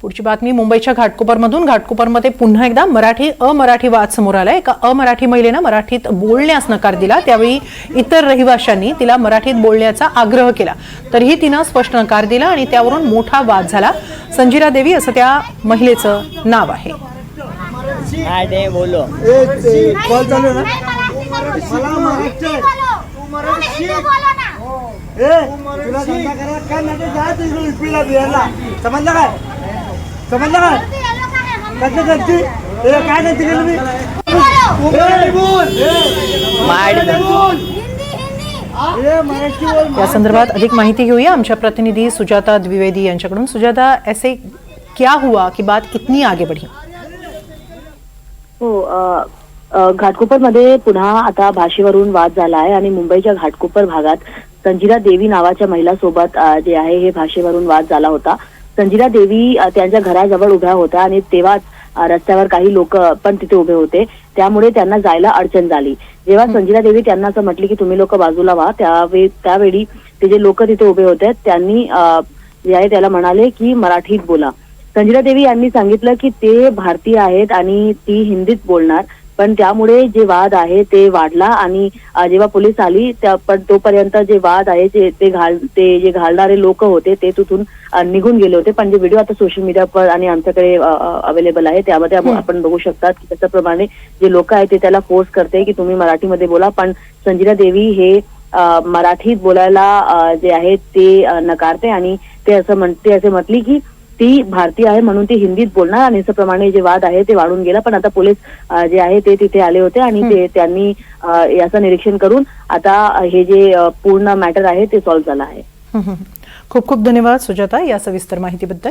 पुढची बातमी मुंबईच्या घाटकोपरमधून। घाटकोपरमध्ये पुन्हा एकदा मराठी वाद समोर आलाय। एका अमराठी महिलेने मराठीत बोलण्यास नकार दिला। त्यावेळी इतर रहिवाशांनी तिला मराठीत बोलण्याचा आग्रह केला, तरीही तिने स्पष्ट नकार दिला आणि त्यावरून मोठा वाद झाला। संजीरा देवी असं त्या महिलेचं नाव आहे। बोलो या संदर्भात अधिक माहिती घेऊया आमच्या प्रतिनिधी सुजाता द्विवेदी यांच्याकडून। सुजाता, ऐसे क्या हुआ कि बात इतनी आगे बढ़ी? घाटकोपरमध्ये पुन्हा आता भाषेवरून वाद झाला आहे आणि मुंबईच्या घाटकोपर भागात संजीरा देवी नावाच्या महिलासोबत जे आहे हे भाषेवरून वाद झाला होता। संजीरा देवी त्यांच्या घराजवळ उभ्या होत्या आणि तेव्हाच रस्त्यावर काही लोक पण तिथे उभे होते, त्यामुळे त्यांना जायला अडचण झाली। जेव्हा संजीरा देवी त्यांना असं म्हटली की तुम्ही लोक बाजूला व्हा, त्यावेळी ते जे लोक तिथे उभे होते त्यांनी जे आहे त्याला म्हणाले की मराठीत बोला। संजीरा देवी यांनी सांगितलं की ते भारतीय आहेत आणि ती हिंदीत बोलणार, पण त्यामुळे जे वाद आहे ते वाढला आणि जेव्हा पोलीस आली पण तोपर्यंत जे वाद आहे ते जे घालणारे लोक होते ते तिथून निघून गेले होते। पण जे व्हिडिओ आता सोशल मीडियावर आणि आमच्याकडे अवेलेबल आहे त्यामध्ये आपण बघू शकतात की त्याप्रमाणे जे लोक आहेत ते त्याला फोर्स करते की तुम्ही मराठीमध्ये बोला, पण संजीरा देवी हे मराठीत बोलायला जे आहे ते नकारते आणि ते असे म्हटली की ती भारतीय आहे म्हणून ती हिंदीत बोलणार आणि याप्रमाणे जे वाद आहे ते वाढून गेला। पण आता पोलीस जे आहे ते तिथे आले होते आणि त्यांनी याचं निरीक्षण करून आता हे जे पूर्ण मॅटर आहे ते सॉल्व्ह झालं आहे। खूप खूप धन्यवाद सुजाता या सविस्तर माहितीबद्दल।